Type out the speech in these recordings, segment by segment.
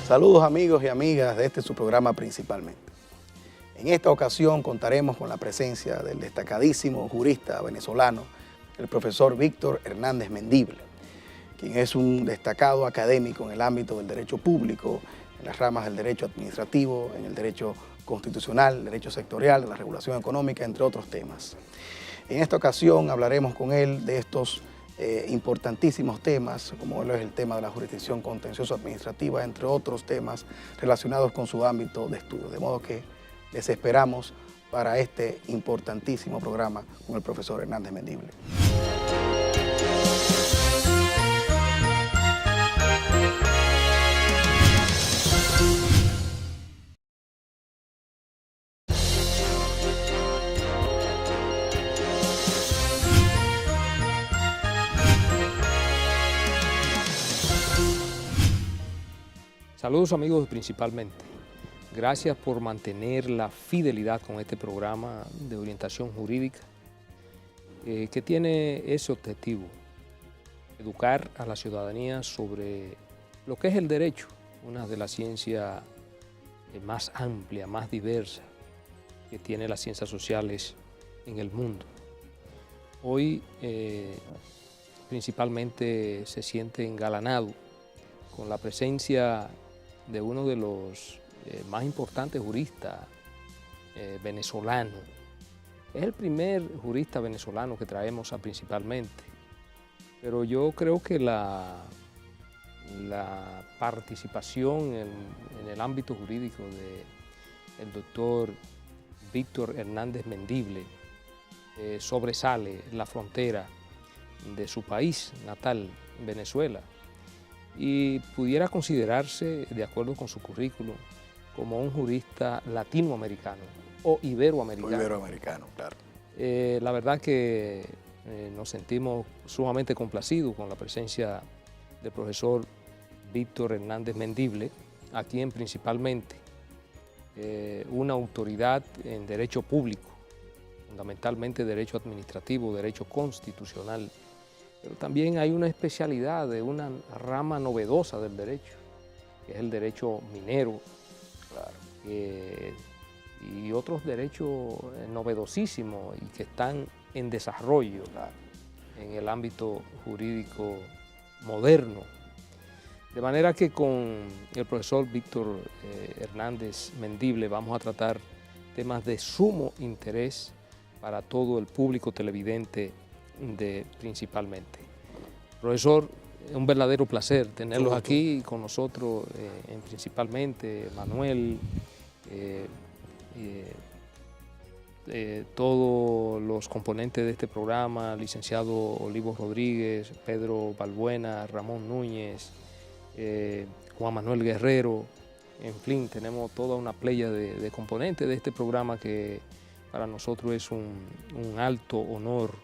Saludos amigos y amigas de su programa Principalmente. En esta ocasión contaremos con la presencia del destacadísimo jurista venezolano, el profesor Víctor Hernández Mendible, quien es un destacado académico en el ámbito del derecho público, en las ramas del derecho administrativo, en el derecho constitucional, el derecho sectorial, de la regulación económica, entre otros temas. En esta ocasión hablaremos con él de estos importantísimos temas, como es el tema de la jurisdicción contencioso administrativa, entre otros temas relacionados con su ámbito de estudio. De modo que les esperamos para este importantísimo programa con el profesor Hernández Mendible. Saludos amigos Principalmente. Gracias por mantener la fidelidad con este programa de orientación jurídica que tiene ese objetivo, educar a la ciudadanía sobre lo que es el derecho, una de las ciencias más amplia, más diversa que tiene las ciencias sociales en el mundo. Hoy principalmente se siente engalanado con la presencia de uno de los más importantes juristas venezolanos. Es el primer jurista venezolano que traemos a Principalmente, pero yo creo que la participación en el ámbito jurídico del doctor Víctor Hernández Mendible sobresale la frontera de su país natal, Venezuela, y pudiera considerarse, de acuerdo con su currículum, como un jurista latinoamericano o iberoamericano. O iberoamericano, claro. La verdad que nos sentimos sumamente complacidos con la presencia del profesor Víctor Hernández Mendible, a quien Principalmente una autoridad en derecho público, fundamentalmente derecho administrativo, derecho constitucional, pero también hay una especialidad de una rama novedosa del derecho, que es el derecho minero, y otros derechos novedosísimos y que están en desarrollo en el ámbito jurídico moderno. De manera que con el profesor Víctor Hernández Mendible vamos a tratar temas de sumo interés para todo el público televidente de Principalmente. Profesor, es un verdadero placer tenerlos aquí con nosotros en Principalmente, Manuel, todos los componentes de este programa, licenciado Olivo Rodríguez, Pedro Balbuena, Ramón Núñez, Juan Manuel Guerrero, en fin, tenemos toda una playa de componentes de este programa que para nosotros es un alto honor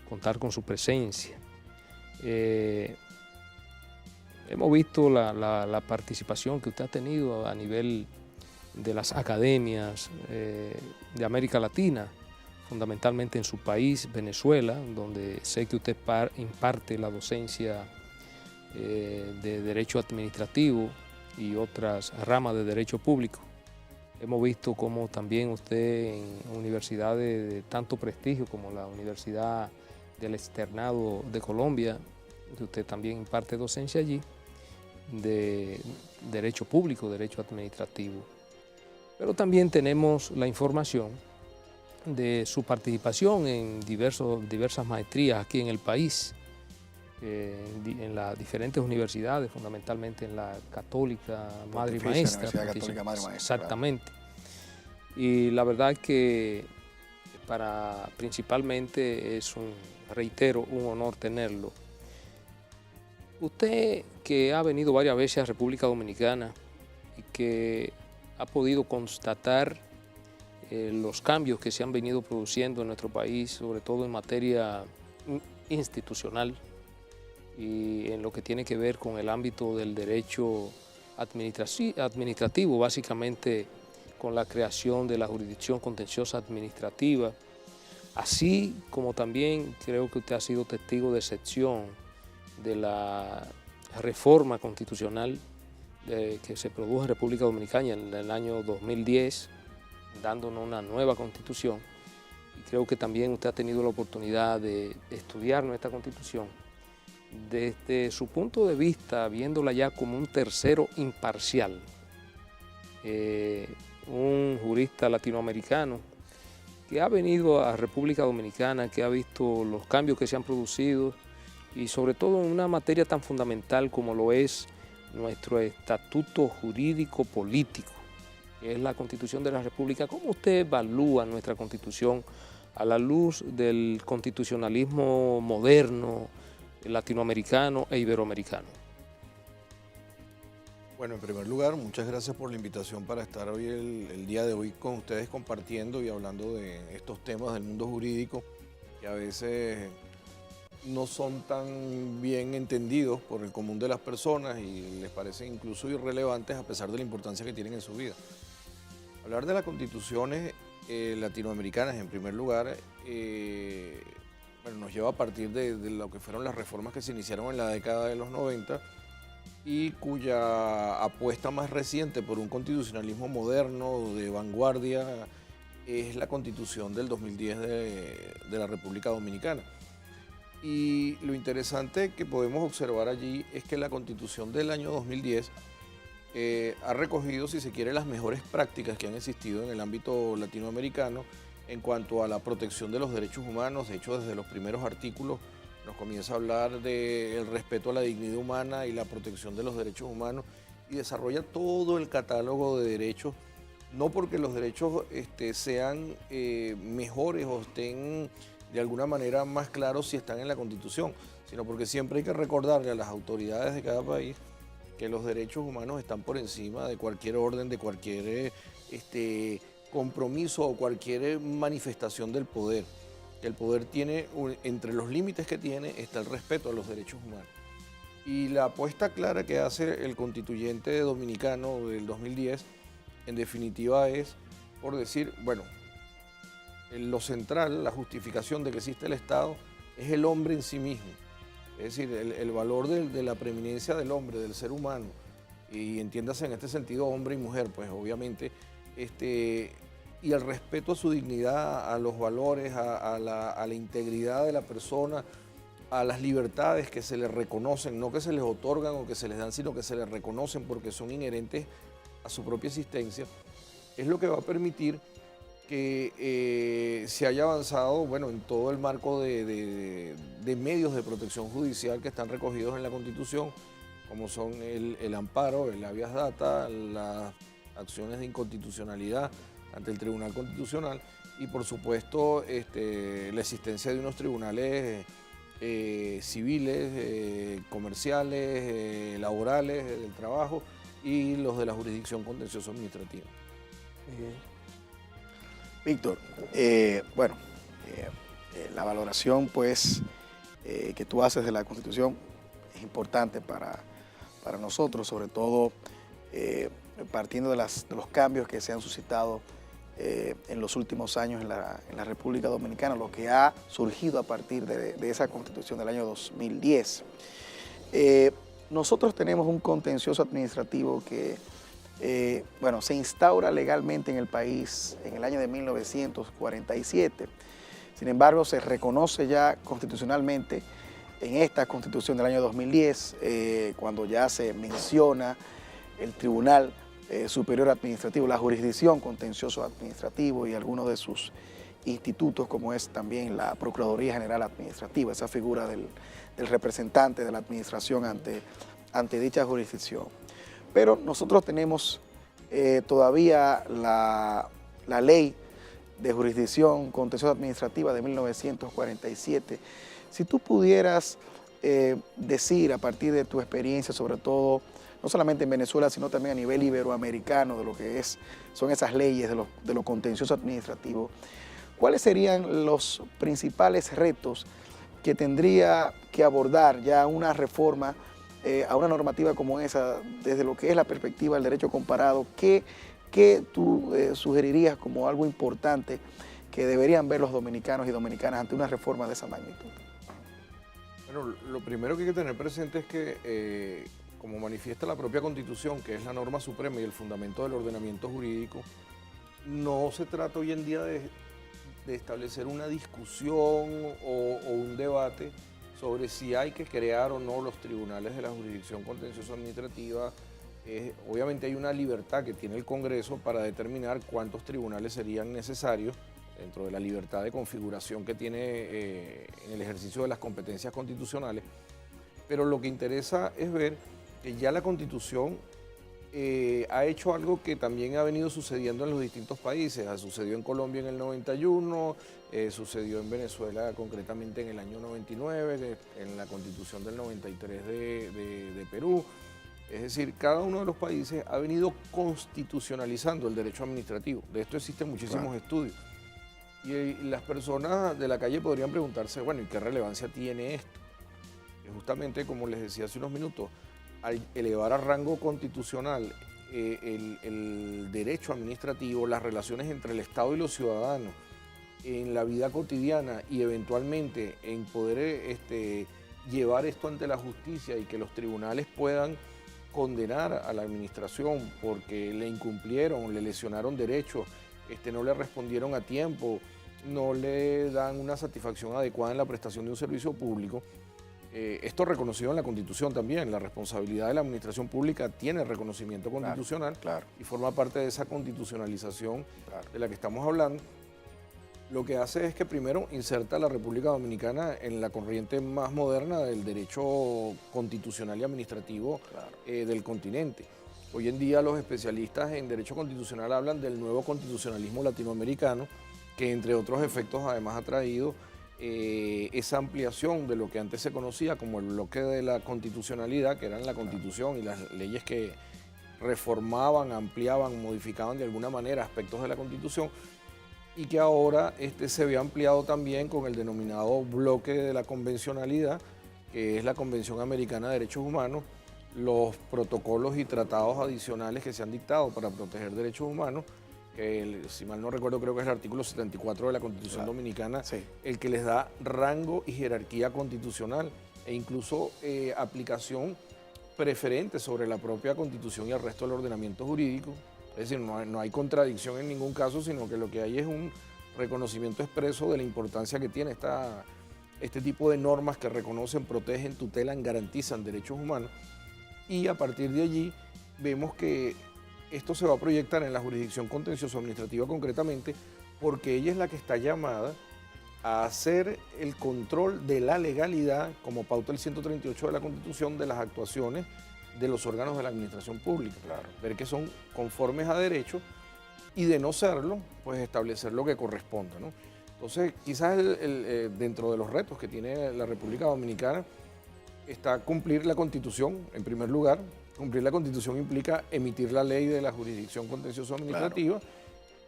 contar con su presencia. Hemos visto la participación que usted ha tenido a nivel de las academias de América Latina, fundamentalmente en su país, Venezuela, donde sé que usted imparte la docencia de Derecho Administrativo y otras ramas de Derecho Público. Hemos visto cómo también usted en universidades de tanto prestigio como la Universidad del Externado de Colombia, usted también imparte docencia allí de Derecho Público, Derecho Administrativo. Pero también tenemos la información de su participación en diversas maestrías aquí en el país, en las diferentes universidades, fundamentalmente en la Católica Madre y Maestra. Católica Madre y Maestra. Exactamente. Claro. Y la verdad que para Principalmente es reitero, un honor tenerlo. Usted que ha venido varias veces a República Dominicana y que ha podido constatar los cambios que se han venido produciendo en nuestro país, sobre todo en materia institucional y en lo que tiene que ver con el ámbito del derecho administrativo, básicamente con la creación de la jurisdicción contenciosa administrativa, así como también creo que usted ha sido testigo de excepción de la reforma constitucional que se produjo en República Dominicana en el año 2010, dándonos una nueva constitución. Y creo que también usted ha tenido la oportunidad de estudiar nuestra constitución desde su punto de vista, viéndola ya como un tercero imparcial, un jurista latinoamericano que ha venido a República Dominicana, que ha visto los cambios que se han producido y sobre todo en una materia tan fundamental como lo es nuestro estatuto jurídico político, que es la Constitución de la República. ¿Cómo usted evalúa nuestra Constitución a la luz del constitucionalismo moderno, latinoamericano e iberoamericano? Bueno, en primer lugar, muchas gracias por la invitación para estar hoy el día de hoy con ustedes compartiendo y hablando de estos temas del mundo jurídico que a veces no son tan bien entendidos por el común de las personas y les parecen incluso irrelevantes a pesar de la importancia que tienen en su vida. Hablar de las constituciones latinoamericanas, en primer lugar, bueno, nos lleva a partir de lo que fueron las reformas que se iniciaron en la década de los 90 y cuya apuesta más reciente por un constitucionalismo moderno, de vanguardia, es la Constitución del 2010 de la República Dominicana. Y lo interesante que podemos observar allí es que la Constitución del año 2010 ha recogido, si se quiere, las mejores prácticas que han existido en el ámbito latinoamericano en cuanto a la protección de los derechos humanos. De hecho, desde los primeros artículos nos comienza a hablar del respeto a la dignidad humana y la protección de los derechos humanos y desarrolla todo el catálogo de derechos, no porque los derechos sean mejores o estén de alguna manera más claros si están en la Constitución, sino porque siempre hay que recordarle a las autoridades de cada país que los derechos humanos están por encima de cualquier orden, de cualquier compromiso o cualquier manifestación del poder. El poder tiene, entre los límites que tiene, está el respeto a los derechos humanos. Y la apuesta clara que hace el constituyente dominicano del 2010, en definitiva es por decir, bueno, lo central, la justificación de que existe el Estado, es el hombre en sí mismo. Es decir, el valor de la preeminencia del hombre, del ser humano, y entiéndase en este sentido hombre y mujer, pues obviamente, y el respeto a su dignidad, a los valores, a la integridad de la persona, a las libertades que se les reconocen, no que se les otorgan o que se les dan, sino que se les reconocen porque son inherentes a su propia existencia, es lo que va a permitir que se haya avanzado, bueno, en todo el marco de medios de protección judicial que están recogidos en la Constitución, como son el amparo, el habeas data, las acciones de inconstitucionalidad ante el Tribunal Constitucional y, por supuesto, la existencia de unos tribunales civiles, comerciales, laborales, del trabajo y los de la jurisdicción contencioso administrativa. Víctor, bueno, la valoración pues que tú haces de la Constitución es importante para nosotros, sobre todo partiendo de los cambios que se han suscitado en los últimos años en la República Dominicana, lo que ha surgido a partir de esa Constitución del año 2010. Nosotros tenemos un contencioso administrativo que bueno, se instaura legalmente en el país en el año de 1947. Sin embargo, se reconoce ya constitucionalmente en esta Constitución del año 2010, cuando ya se menciona el Tribunal Superior Administrativo, la jurisdicción contencioso administrativo y algunos de sus institutos, como es también la Procuraduría General Administrativa, esa figura del representante de la administración ante dicha jurisdicción. Pero nosotros tenemos todavía la ley de jurisdicción contencioso administrativa de 1947. Si tú pudieras decir a partir de tu experiencia, sobre todo, no solamente en Venezuela, sino también a nivel iberoamericano, de lo que son esas leyes de lo contencioso administrativo, ¿cuáles serían los principales retos que tendría que abordar ya una reforma a una normativa como esa, desde lo que es la perspectiva del derecho comparado? ¿Qué tú sugerirías como algo importante que deberían ver los dominicanos y dominicanas ante una reforma de esa magnitud? Bueno, lo primero que hay que tener presente es que como manifiesta la propia Constitución, que es la norma suprema y el fundamento del ordenamiento jurídico, no se trata hoy en día de establecer una discusión o un debate sobre si hay que crear o no los tribunales de la jurisdicción contencioso administrativa. Obviamente hay una libertad que tiene el Congreso para determinar cuántos tribunales serían necesarios dentro de la libertad de configuración que tiene en el ejercicio de las competencias constitucionales, pero lo que interesa es ver que ya la Constitución ha hecho algo que también ha venido sucediendo en los distintos países. Sucedió en Colombia en el 91, sucedió en Venezuela concretamente en el año 99, en la Constitución del 93 de Perú. Es decir, cada uno de los países ha venido constitucionalizando el derecho administrativo. De esto existen muchísimos estudios. Y las personas de la calle podrían preguntarse, bueno, ¿y qué relevancia tiene esto? Que justamente, como les decía hace unos minutos, al elevar a rango constitucional el derecho administrativo, las relaciones entre el Estado y los ciudadanos en la vida cotidiana y eventualmente en poder llevar esto ante la justicia y que los tribunales puedan condenar a la administración porque le incumplieron, le lesionaron derechos, no le respondieron a tiempo, no le dan una satisfacción adecuada en la prestación de un servicio público. Esto reconocido en la Constitución también, la responsabilidad de la administración pública tiene reconocimiento constitucional, claro. Y forma parte de esa constitucionalización de la que estamos hablando. Lo que hace es que primero inserta a la República Dominicana en la corriente más moderna del derecho constitucional y administrativo del continente. Hoy en día los especialistas en derecho constitucional hablan del nuevo constitucionalismo latinoamericano, que entre otros efectos además ha traído esa ampliación de lo que antes se conocía como el bloque de la constitucionalidad, que eran la Constitución y las leyes que reformaban, ampliaban, modificaban de alguna manera aspectos de la Constitución, y que ahora se ve ampliado también con el denominado bloque de la convencionalidad, que es la Convención Americana de Derechos Humanos, los protocolos y tratados adicionales que se han dictado para proteger derechos humanos, que si mal no recuerdo creo que es el artículo 74 de la Constitución Dominicana, el que les da rango y jerarquía constitucional e incluso aplicación preferente sobre la propia Constitución y el resto del ordenamiento jurídico. Es decir, no hay contradicción en ningún caso, sino que lo que hay es un reconocimiento expreso de la importancia que tiene este tipo de normas que reconocen, protegen, tutelan, garantizan derechos humanos. Y a partir de allí vemos que esto se va a proyectar en la jurisdicción contencioso administrativa concretamente, porque ella es la que está llamada a hacer el control de la legalidad, como pauta el 138 de la Constitución, de las actuaciones de los órganos de la administración pública. Ver que son conformes a derecho y, de no serlo, pues establecer lo que corresponda, ¿no? Entonces, quizás dentro de los retos que tiene la República Dominicana está cumplir la Constitución, en primer lugar. Cumplir la Constitución implica emitir la ley de la jurisdicción contencioso administrativa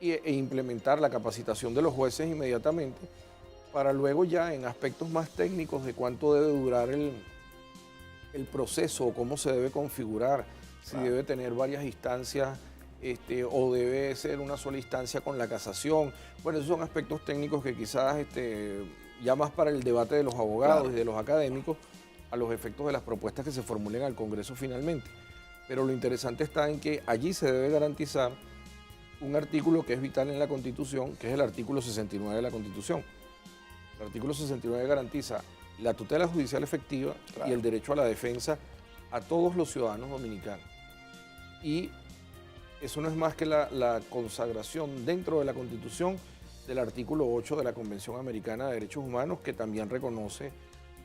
e implementar la capacitación de los jueces inmediatamente, para luego ya en aspectos más técnicos de cuánto debe durar el proceso o cómo se debe configurar, si debe tener varias instancias o debe ser una sola instancia con la casación. Bueno, esos son aspectos técnicos que quizás ya más para el debate de los abogados y de los académicos, a los efectos de las propuestas que se formulen al Congreso finalmente. Pero lo interesante está en que allí se debe garantizar un artículo que es vital en la Constitución, que es el artículo 69 de la Constitución. El artículo 69 garantiza la tutela judicial efectiva y el derecho a la defensa a todos los ciudadanos dominicanos. Y eso no es más que la consagración dentro de la Constitución del artículo 8 de la Convención Americana de Derechos Humanos, que también reconoce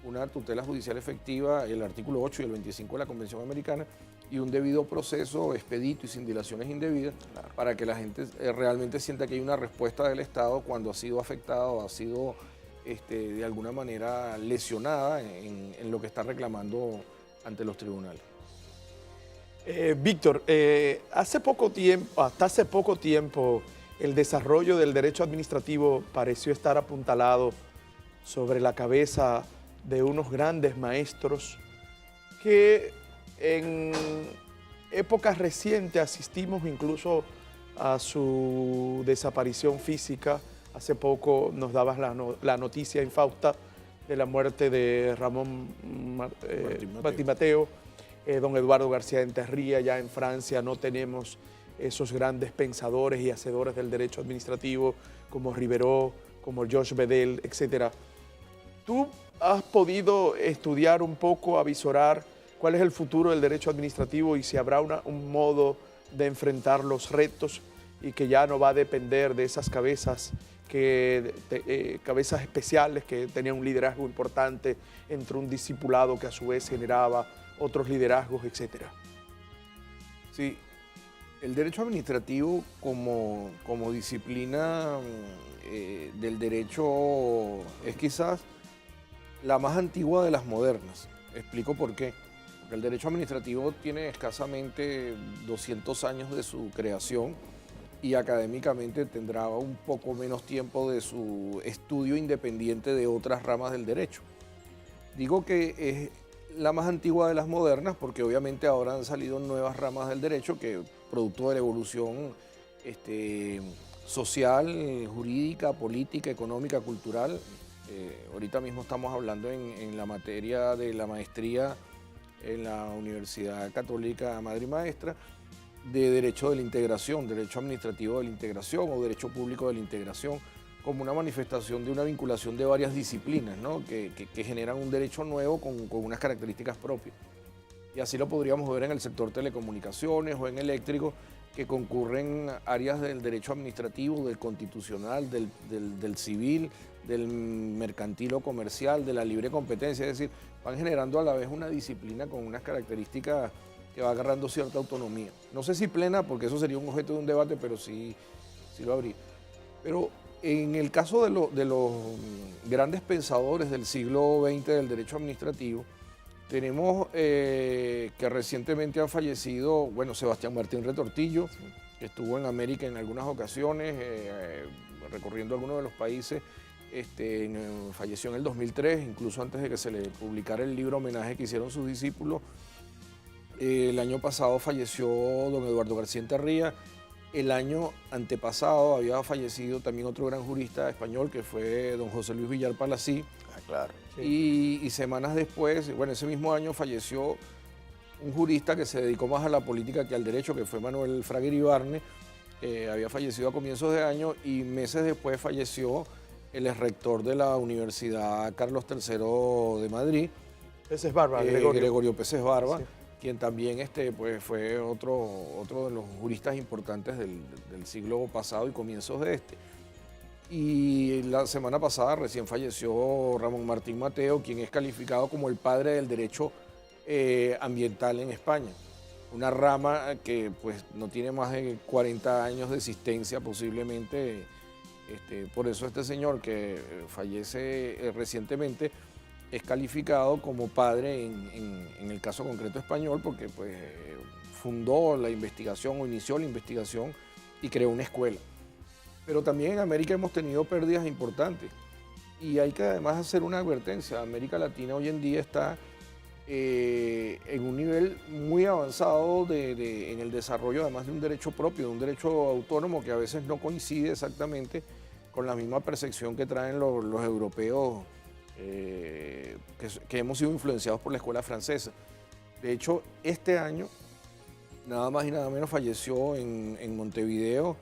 una tutela judicial efectiva, el artículo 8 y el 25 de la Convención Americana, y un debido proceso expedito y sin dilaciones indebidas, para que la gente realmente sienta que hay una respuesta del Estado cuando ha sido afectada o ha sido de alguna manera lesionada en lo que está reclamando ante los tribunales. Víctor, hasta hace poco tiempo el desarrollo del derecho administrativo pareció estar apuntalado sobre la cabeza de unos grandes maestros que en épocas recientes asistimos incluso a su desaparición física. Hace poco nos dabas la noticia infausta de la muerte de Ramón Martí Mateo. don Eduardo García Enterría, ya en Francia no tenemos esos grandes pensadores y hacedores del derecho administrativo como Riverol, como Georges Bedel, etc. ¿Tú has podido estudiar un poco, avisorar cuál es el futuro del derecho administrativo y si habrá un modo de enfrentar los retos y que ya no va a depender de esas cabezas, cabezas especiales que tenían un liderazgo importante entre un discipulado que a su vez generaba otros liderazgos, etcétera? Sí, el derecho administrativo como disciplina del derecho es quizás la más antigua de las modernas. Explico por qué. Porque el derecho administrativo tiene escasamente 200 años de su creación y académicamente tendrá un poco menos tiempo de su estudio independiente de otras ramas del derecho. Digo que es la más antigua de las modernas porque obviamente ahora han salido nuevas ramas del derecho que, producto de la evolución social, jurídica, política, económica, cultural. Ahorita mismo estamos hablando en la materia de la maestría en la Universidad Católica Madre y Maestra, de Derecho de la Integración, Derecho Administrativo de la Integración o Derecho Público de la Integración, como una manifestación de una vinculación de varias disciplinas, ¿no? que generan un derecho nuevo con unas características propias. Y así lo podríamos ver en el sector telecomunicaciones o en eléctrico, que concurren áreas del derecho administrativo, del constitucional, del civil, del mercantil o comercial, de la libre competencia, es decir, van generando a la vez una disciplina con unas características que va agarrando cierta autonomía. No sé si plena, porque eso sería un objeto de un debate, pero sí lo habría. Pero en el caso de los grandes pensadores del siglo XX del derecho administrativo, tenemos que recientemente han fallecido, bueno, Sebastián Martín Retortillo, que estuvo en América en algunas ocasiones, recorriendo algunos de los países, falleció en el 2003, incluso antes de que se le publicara el libro homenaje que hicieron sus discípulos. El año pasado falleció don Eduardo García Enterría. El año antepasado había fallecido también otro gran jurista español que fue don José Luis Villar Palací. Ah, claro. Sí. Y semanas después, bueno, ese mismo año falleció un jurista que se dedicó más a la política que al derecho, que fue Manuel Fraguer Ibarne, había fallecido a comienzos de año y meses después falleció el exrector de la Universidad Carlos III de Madrid, Peces Barba, Gregorio Peces Barba, sí, quien también pues, fue otro de los juristas importantes del siglo pasado y comienzos de este. Y la semana pasada recién falleció Ramón Martín Mateo, quien es calificado como el padre del derecho ambiental en España. Una rama que pues, no tiene más de 40 años de existencia posiblemente. Por eso este señor que fallece recientemente es calificado como padre en el caso concreto español porque pues, fundó la investigación o inició la investigación y creó una escuela. Pero también en América hemos tenido pérdidas importantes y hay que además hacer una advertencia. América Latina hoy en día está en un nivel muy avanzado en el desarrollo además de un derecho propio, de un derecho autónomo que a veces no coincide exactamente con la misma percepción que traen los europeos que hemos sido influenciados por la escuela francesa. De hecho, este año, nada más y nada menos, falleció en Montevideo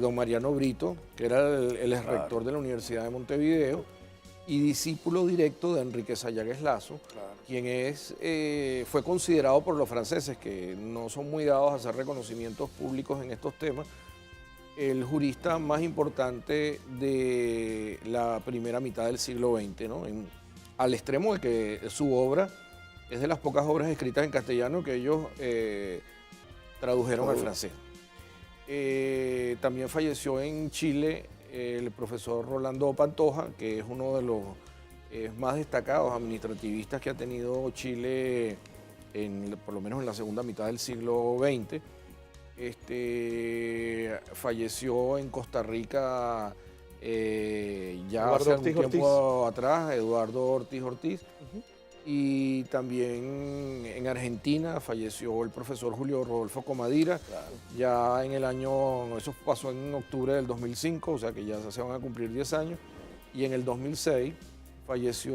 don Mariano Brito, que era el exrector de la Universidad de Montevideo y discípulo directo de Enrique Sayagues Lazo, quien fue considerado por los franceses, que no son muy dados a hacer reconocimientos públicos en estos temas, el jurista más importante de la primera mitad del siglo XX, ¿no? Al extremo de que su obra es de las pocas obras escritas en castellano que ellos tradujeron al francés. También falleció en Chile el profesor Rolando Pantoja, que es uno de los más destacados administrativistas que ha tenido Chile, por lo menos en la segunda mitad del siglo XX. Falleció en Costa Rica ya hace un tiempo atrás, Eduardo Ortiz Ortiz. Y también en Argentina falleció el profesor Julio Rodolfo Comadira, ya en el año, eso pasó en octubre del 2005, o sea que ya se van a cumplir 10 años. Y en el 2006 falleció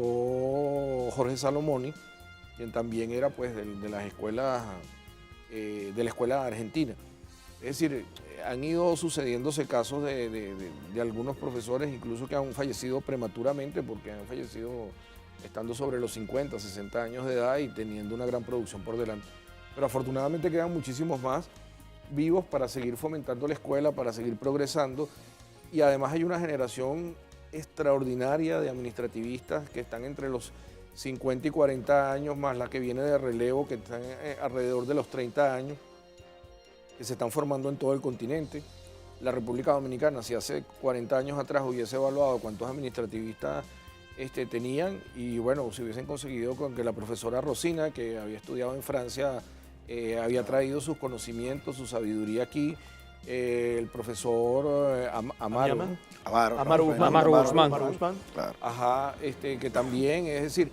Jorge Salomoni, quien también era pues de las escuelas, de la escuela argentina. Es decir, han ido sucediéndose casos de algunos profesores, incluso que han fallecido prematuramente, porque han fallecido estando sobre los 50, 60 años de edad y teniendo una gran producción por delante. Pero afortunadamente quedan muchísimos más vivos para seguir fomentando la escuela, para seguir progresando, y además hay una generación extraordinaria de administrativistas que están entre los 50 y 40 años, más la que viene de relevo, que están alrededor de los 30 años, que se están formando en todo el continente. La República Dominicana, si hace 40 años atrás hubiese evaluado cuántos administrativistas tenían, y bueno, si hubiesen conseguido con que la profesora Rosina, que había estudiado en Francia, había traído sus conocimientos, su sabiduría aquí, el profesor Amaro Guzmán. Claro. Ajá, que también, es decir,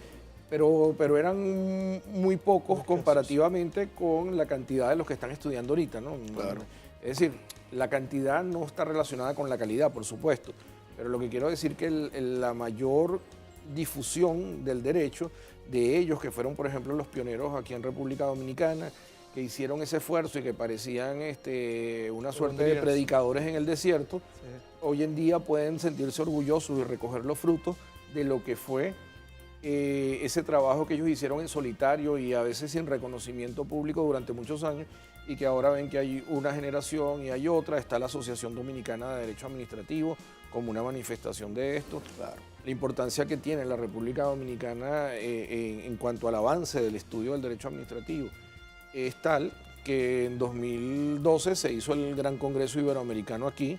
pero eran muy pocos comparativamente con la cantidad de los que están estudiando ahorita, ¿no? Claro. Es decir, la cantidad no está relacionada con la calidad, por supuesto, pero lo que quiero decir que la mayor difusión del derecho de ellos, que fueron, por ejemplo, los pioneros aquí en República Dominicana, que hicieron ese esfuerzo y que parecían una suerte de predicadores en el desierto, sí, hoy en día pueden sentirse orgullosos y recoger los frutos de lo que fue ese trabajo que ellos hicieron en solitario y a veces sin reconocimiento público durante muchos años, y que ahora ven que hay una generación y hay otra. Está la Asociación Dominicana de Derecho Administrativo como una manifestación de esto. Claro. La importancia que tiene la República Dominicana en cuanto al avance del estudio del derecho administrativo es tal que en 2012 se hizo el Gran Congreso Iberoamericano aquí,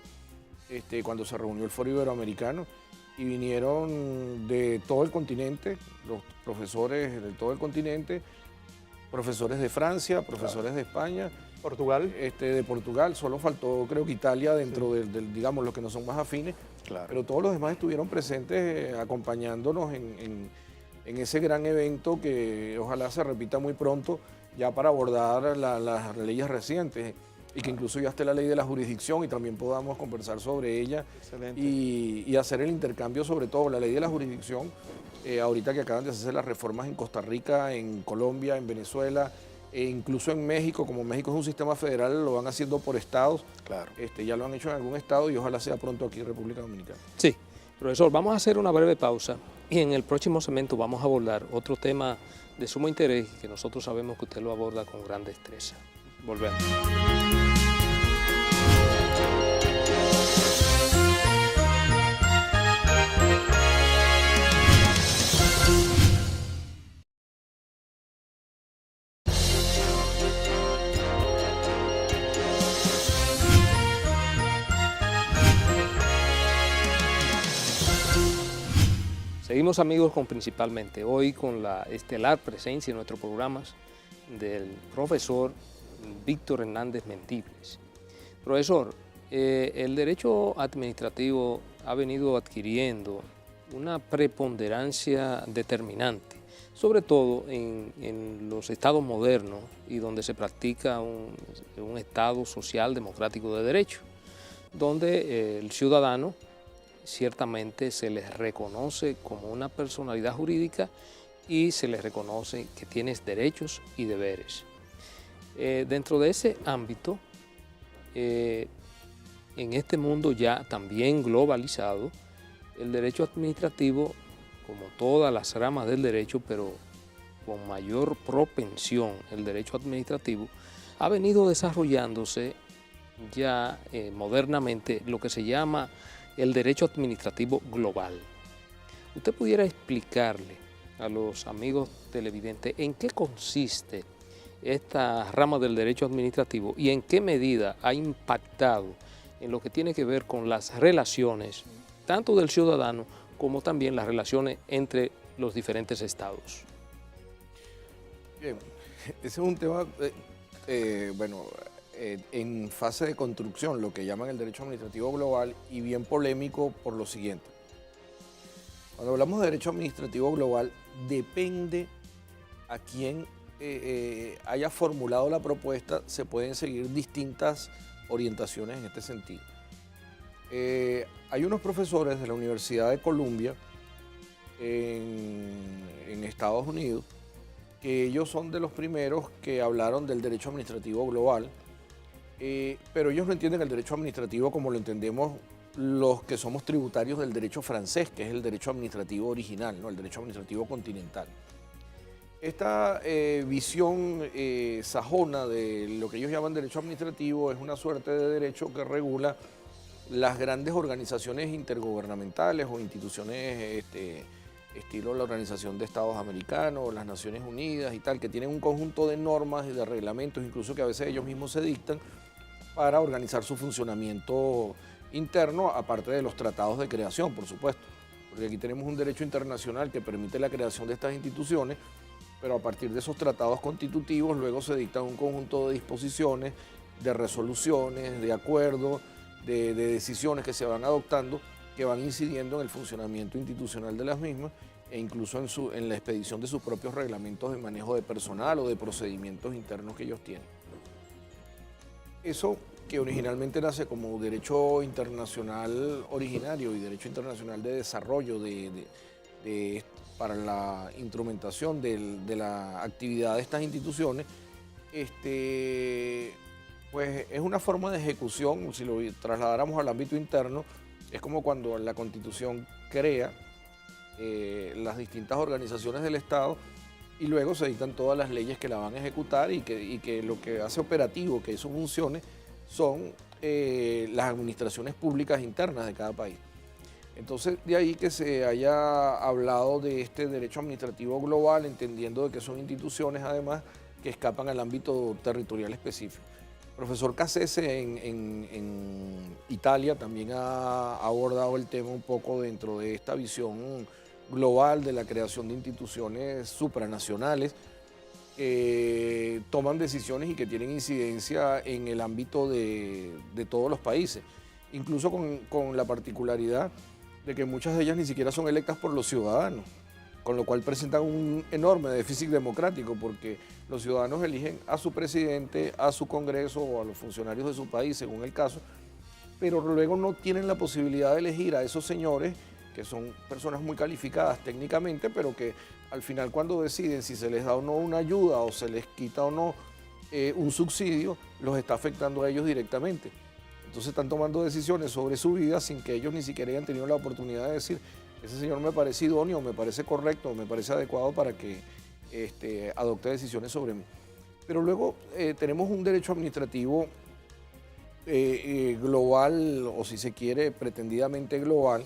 cuando se reunió el Foro Iberoamericano, y vinieron de todo el continente, los profesores de todo el continente, profesores de Francia, profesores de España, Portugal. De Portugal, solo faltó creo que Italia dentro del, digamos, los que no son más afines, claro, pero todos los demás estuvieron presentes acompañándonos en ese gran evento que ojalá se repita muy pronto, ya para abordar las leyes recientes, y que incluso ya esté la ley de la jurisdicción y también podamos conversar sobre ella y hacer el intercambio sobre todo la ley de la jurisdicción. Ahorita que acaban de hacerse las reformas en Costa Rica, en Colombia, en Venezuela, e incluso en México, como México es un sistema federal, lo van haciendo por estados. Claro. Ya lo han hecho en algún estado y ojalá sea pronto aquí en República Dominicana. Sí, profesor, vamos a hacer una breve pausa y en el próximo segmento vamos a abordar otro tema de sumo interés que nosotros sabemos que usted lo aborda con gran destreza. Volvemos. Seguimos, amigos, con principalmente hoy con la estelar presencia en nuestros programas del profesor Víctor Hernández Mendibles. Profesor, el derecho administrativo ha venido adquiriendo una preponderancia determinante, sobre todo en los estados modernos y donde se practica un estado social democrático de derecho, donde el ciudadano ciertamente se les reconoce como una personalidad jurídica y se les reconoce que tienes derechos y deberes. Dentro de ese ámbito, en este mundo ya también globalizado, el derecho administrativo, como todas las ramas del derecho, pero con mayor propensión el derecho administrativo, ha venido desarrollándose ya modernamente lo que se llama el derecho administrativo global. ¿Usted pudiera explicarle a los amigos televidentes en qué consiste esta rama del derecho administrativo y en qué medida ha impactado en lo que tiene que ver con las relaciones, tanto del ciudadano como también las relaciones entre los diferentes estados? Bien, ese es un tema, en fase de construcción, lo que llaman el derecho administrativo global, y bien polémico por lo siguiente. Cuando hablamos de derecho administrativo global, depende a quién haya formulado la propuesta, se pueden seguir distintas orientaciones en este sentido. Hay unos profesores de la Universidad de Columbia en Estados Unidos que ellos son de los primeros que hablaron del derecho administrativo global, pero ellos no entienden el derecho administrativo como lo entendemos los que somos tributarios del derecho francés, que es el derecho administrativo original, ¿no? El derecho administrativo continental. Esta visión sajona de lo que ellos llaman derecho administrativo es una suerte de derecho que regula las grandes organizaciones intergubernamentales o instituciones estilo la Organización de Estados Americanos, las Naciones Unidas y tal, que tienen un conjunto de normas y de reglamentos, incluso que a veces ellos mismos se dictan, para organizar su funcionamiento interno, aparte de los tratados de creación, por supuesto. Porque aquí tenemos un derecho internacional que permite la creación de estas instituciones, pero a partir de esos tratados constitutivos luego se dictan un conjunto de disposiciones, de resoluciones, de acuerdos, de decisiones que se van adoptando, que van incidiendo en el funcionamiento institucional de las mismas e incluso en la expedición de sus propios reglamentos de manejo de personal o de procedimientos internos que ellos tienen. Eso que originalmente nace como derecho internacional originario y derecho internacional de desarrollo para la instrumentación de la actividad de estas instituciones, pues es una forma de ejecución. Si lo trasladáramos al ámbito interno, es como cuando la Constitución crea las distintas organizaciones del Estado y luego se dictan todas las leyes que la van a ejecutar y que lo que hace operativo que eso funcione son las administraciones públicas internas de cada país. Entonces, de ahí que se haya hablado de este derecho administrativo global, entendiendo de que son instituciones, además, que escapan al ámbito territorial específico. El profesor Cassese en Italia también ha abordado el tema un poco dentro de esta visión global de la creación de instituciones supranacionales que toman decisiones y que tienen incidencia en el ámbito de todos los países, incluso con la particularidad de que muchas de ellas ni siquiera son electas por los ciudadanos, con lo cual presentan un enorme déficit democrático porque los ciudadanos eligen a su presidente, a su Congreso o a los funcionarios de su país, según el caso, pero luego no tienen la posibilidad de elegir a esos señores que son personas muy calificadas técnicamente, pero que al final cuando deciden si se les da o no una ayuda o se les quita o no un subsidio, los está afectando a ellos directamente. Entonces están tomando decisiones sobre su vida sin que ellos ni siquiera hayan tenido la oportunidad de decir: ese señor me parece idóneo, me parece correcto, me parece adecuado para que adopte decisiones sobre mí. Pero luego tenemos un derecho administrativo global, o si se quiere, pretendidamente global,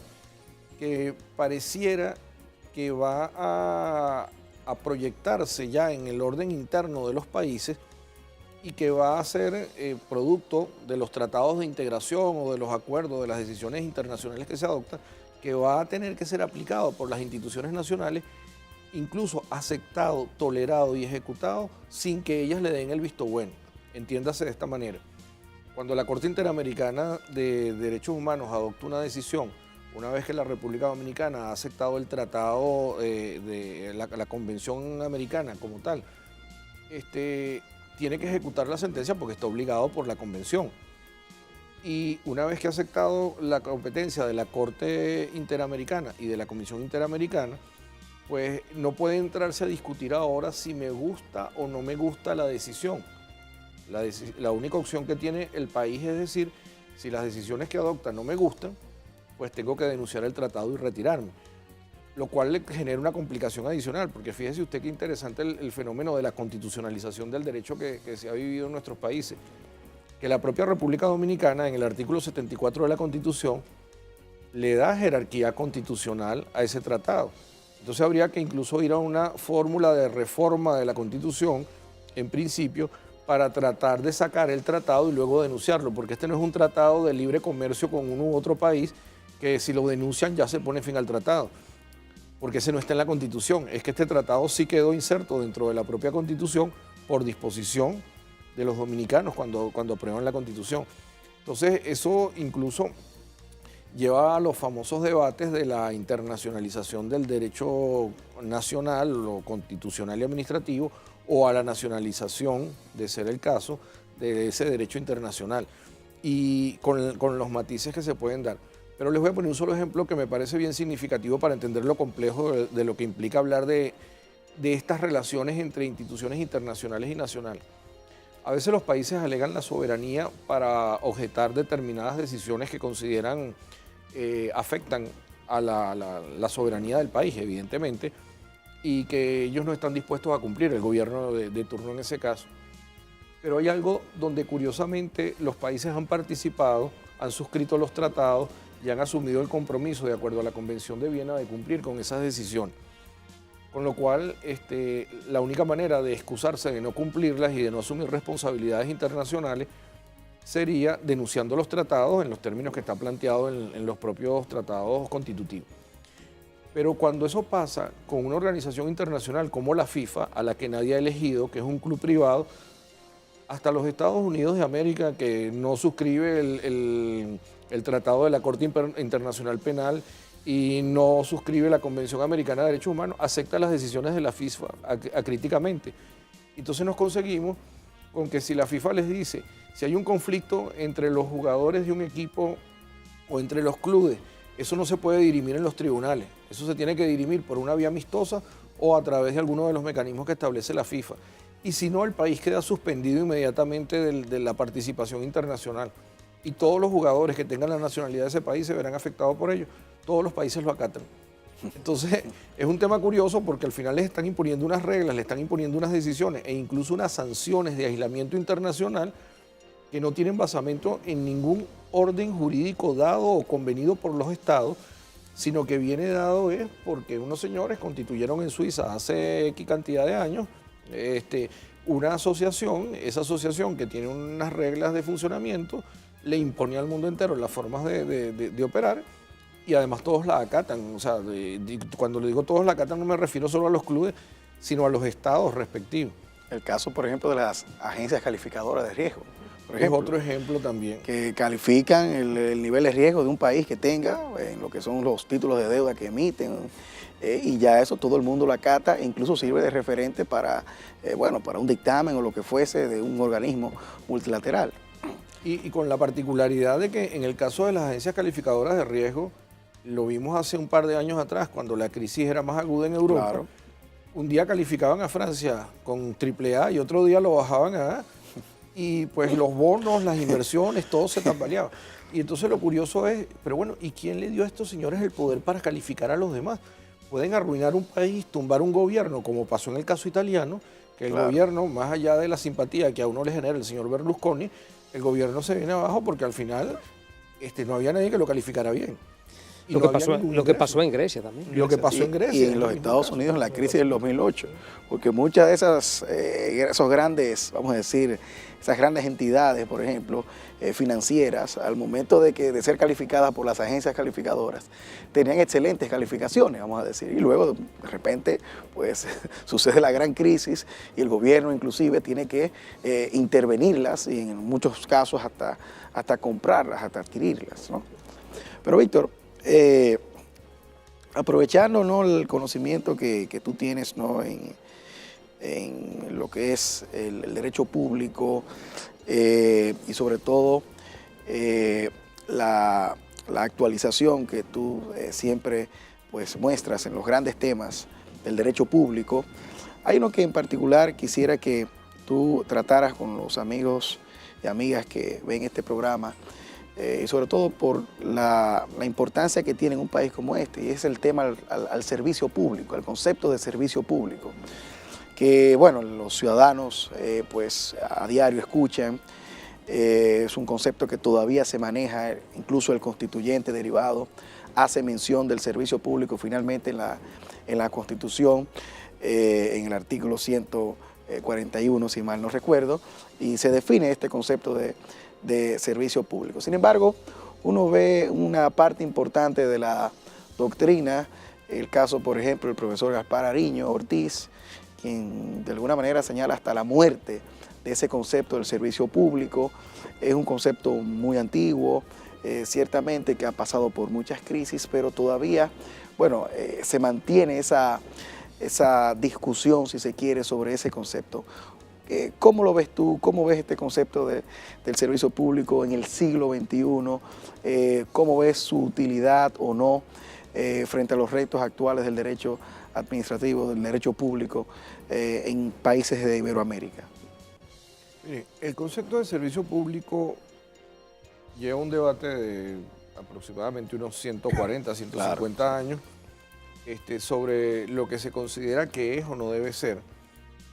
que pareciera que va a proyectarse ya en el orden interno de los países y que va a ser producto de los tratados de integración o de los acuerdos, de las decisiones internacionales que se adoptan, que va a tener que ser aplicado por las instituciones nacionales, incluso aceptado, tolerado y ejecutado sin que ellas le den el visto bueno. Entiéndase de esta manera. Cuando la Corte Interamericana de Derechos Humanos adopta una decisión, una vez que la República Dominicana ha aceptado el tratado de la Convención Americana como tal, tiene que ejecutar la sentencia porque está obligado por la Convención. Y una vez que ha aceptado la competencia de la Corte Interamericana y de la Comisión Interamericana, pues no puede entrarse a discutir ahora si me gusta o no me gusta la decisión. La única opción que tiene el país es decir: si las decisiones que adopta no me gustan, pues tengo que denunciar el tratado y retirarme. Lo cual le genera una complicación adicional, porque fíjese usted qué interesante el fenómeno de la constitucionalización del derecho que se ha vivido en nuestros países. Que la propia República Dominicana, en el artículo 74 de la Constitución, le da jerarquía constitucional a ese tratado. Entonces habría que incluso ir a una fórmula de reforma de la Constitución, en principio, para tratar de sacar el tratado y luego denunciarlo, porque este no es un tratado de libre comercio con uno u otro país, que si lo denuncian ya se pone fin al tratado, porque ese no está en la Constitución. Es que este tratado sí quedó inserto dentro de la propia Constitución por disposición de los dominicanos cuando aprueban la Constitución. Entonces eso incluso lleva a los famosos debates de la internacionalización del derecho nacional, lo constitucional y administrativo, o a la nacionalización, de ser el caso, de ese derecho internacional, y con los matices que se pueden dar. Pero les voy a poner un solo ejemplo que me parece bien significativo para entender lo complejo de lo que implica hablar de de estas relaciones entre instituciones internacionales y nacionales. A veces los países alegan la soberanía para objetar determinadas decisiones que consideran afectan a la soberanía del país, evidentemente, y que ellos no están dispuestos a cumplir, el gobierno de turno en ese caso. Pero hay algo donde curiosamente los países han participado, han suscrito los tratados y han asumido el compromiso, de acuerdo a la Convención de Viena, de cumplir con esas decisiones. Con lo cual, la única manera de excusarse de no cumplirlas y de no asumir responsabilidades internacionales sería denunciando los tratados en los términos que está planteado en los propios tratados constitutivos. Pero cuando eso pasa con una organización internacional como la FIFA, a la que nadie ha elegido, que es un club privado, hasta los Estados Unidos de América, que no suscribe el Tratado de la Corte Internacional Penal y no suscribe la Convención Americana de Derechos Humanos, acepta las decisiones de la FIFA acríticamente. Entonces nos conseguimos con que si la FIFA les dice, si hay un conflicto entre los jugadores de un equipo o entre los clubes, eso no se puede dirimir en los tribunales, eso se tiene que dirimir por una vía amistosa o a través de alguno de los mecanismos que establece la FIFA. Y si no, el país queda suspendido inmediatamente de la participación internacional. Y todos los jugadores que tengan la nacionalidad de ese país se verán afectados por ello. Todos los países lo acatan. Entonces, es un tema curioso porque al final les están imponiendo unas reglas, les están imponiendo unas decisiones e incluso unas sanciones de aislamiento internacional que no tienen basamento en ningún orden jurídico dado o convenido por los estados, sino que viene dado es porque unos señores constituyeron en Suiza hace X cantidad de años una asociación, esa asociación que tiene unas reglas de funcionamiento, le impone al mundo entero las formas de operar y además todos la acatan. O sea, cuando le digo todos la acatan no me refiero solo a los clubes, sino a los estados respectivos. El caso, por ejemplo, de las agencias calificadoras de riesgo. Por ejemplo, es otro ejemplo también. Que califican el nivel de riesgo de un país que tenga en lo que son los títulos de deuda que emiten. Y ya eso todo el mundo lo acata e incluso sirve de referente para un dictamen o lo que fuese de un organismo multilateral. Y con la particularidad de que en el caso de las agencias calificadoras de riesgo, lo vimos hace un par de años atrás, cuando la crisis era más aguda en Europa. Claro. Un día calificaban a Francia con AAA y otro día lo bajaban a A. Y pues los bonos, las inversiones, todo se tambaleaba. Y entonces lo curioso es, pero bueno, ¿y quién le dio a estos señores el poder para calificar a los demás? Pueden arruinar un país, tumbar un gobierno, como pasó en el caso italiano, que el gobierno, más allá de la simpatía que a uno le genera el señor Berlusconi, el gobierno se viene abajo porque al final no había nadie que lo calificara bien. Lo que pasó en Grecia también. Lo que pasó en Grecia. Y en los Estados Unidos en la crisis del 2008, porque muchas de esos grandes, vamos a decir, esas grandes entidades, por ejemplo, financieras, al momento de ser calificadas por las agencias calificadoras, tenían excelentes calificaciones, vamos a decir, y luego de repente pues sucede la gran crisis y el gobierno inclusive tiene que intervenirlas y en muchos casos hasta comprarlas, hasta adquirirlas, ¿no? Pero Víctor, aprovechando, ¿no?, el conocimiento que tú tienes, ¿no?, en lo que es el derecho público y sobre todo la actualización que tú siempre pues muestras en los grandes temas del derecho público, hay uno que en particular quisiera que tú trataras con los amigos y amigas que ven este programa, y sobre todo por la importancia que tiene en un país como este, y es el tema al servicio público, al concepto de servicio público, que bueno, los ciudadanos pues a diario escuchan. Es un concepto que todavía se maneja, incluso el constituyente derivado hace mención del servicio público finalmente en la Constitución, en el artículo 141, si mal no recuerdo, y se define este concepto de servicio público. Sin embargo, uno ve una parte importante de la doctrina, el caso, por ejemplo, del profesor Gaspar Ariño Ortiz, quien de alguna manera señala hasta la muerte de ese concepto del servicio público. Es un concepto muy antiguo, ciertamente que ha pasado por muchas crisis, pero todavía, bueno, se mantiene esa discusión, si se quiere, sobre ese concepto. ¿Cómo lo ves tú? ¿Cómo ves este concepto del servicio público en el siglo XXI? ¿Cómo ves su utilidad o no frente a los retos actuales del derecho administrativo del derecho público en países de Iberoamérica? Mire, el concepto de servicio público lleva un debate de aproximadamente unos 140, 150 años sobre lo que se considera que es o no debe ser.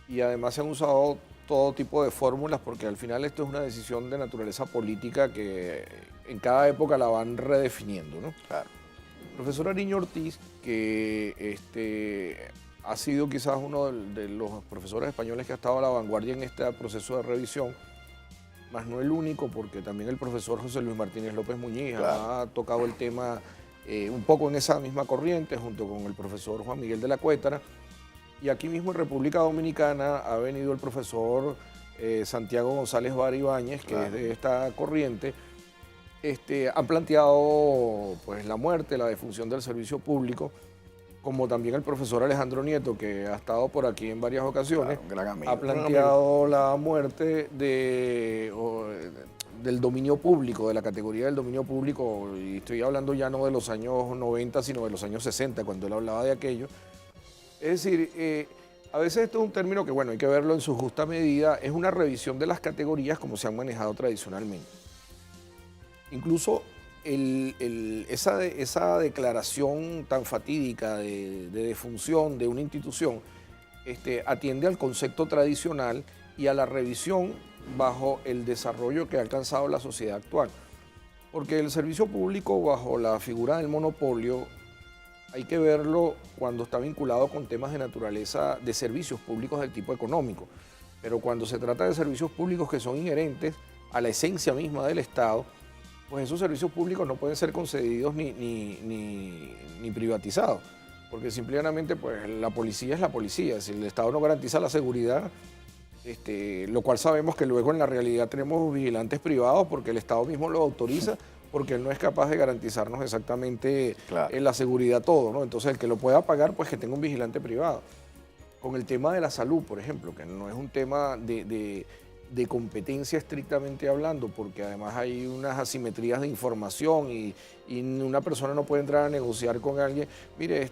Y además se han usado todo tipo de fórmulas porque al final esto es una decisión de naturaleza política que en cada época la van redefiniendo, ¿no? Claro. El profesor Ariño Ortiz, que ha sido quizás uno de los profesores españoles que ha estado a la vanguardia en este proceso de revisión, más no el único, porque también el profesor José Luis Martínez López Muñiz ha tocado el tema un poco en esa misma corriente, junto con el profesor Juan Miguel de la Cuétara. Y aquí mismo en República Dominicana ha venido el profesor Santiago González Vara Ibáñez, que es de esta corriente. Han planteado pues, la muerte, la defunción del servicio público, como también el profesor Alejandro Nieto, que ha estado por aquí en varias ocasiones, ha planteado la muerte del dominio público, de la categoría del dominio público, y estoy hablando ya no de los años 90, sino de los años 60, cuando él hablaba de aquello. Es decir, a veces esto es un término que, bueno, hay que verlo en su justa medida, es una revisión de las categorías como se han manejado tradicionalmente. Incluso esa declaración tan fatídica de defunción de una institución atiende al concepto tradicional y a la revisión bajo el desarrollo que ha alcanzado la sociedad actual. Porque el servicio público bajo la figura del monopolio hay que verlo cuando está vinculado con temas de naturaleza de servicios públicos del tipo económico. Pero cuando se trata de servicios públicos que son inherentes a la esencia misma del Estado, pues esos servicios públicos no pueden ser concedidos ni privatizados, porque simplemente pues, la policía es la policía. Si el Estado no garantiza la seguridad, lo cual sabemos que luego en la realidad tenemos vigilantes privados porque el Estado mismo lo autoriza, porque él no es capaz de garantizarnos exactamente la seguridad todo, ¿no? Entonces el que lo pueda pagar, pues que tenga un vigilante privado. Con el tema de la salud, por ejemplo, que no es un tema de competencia estrictamente hablando, porque además hay unas asimetrías de información y una persona no puede entrar a negociar con alguien, mire,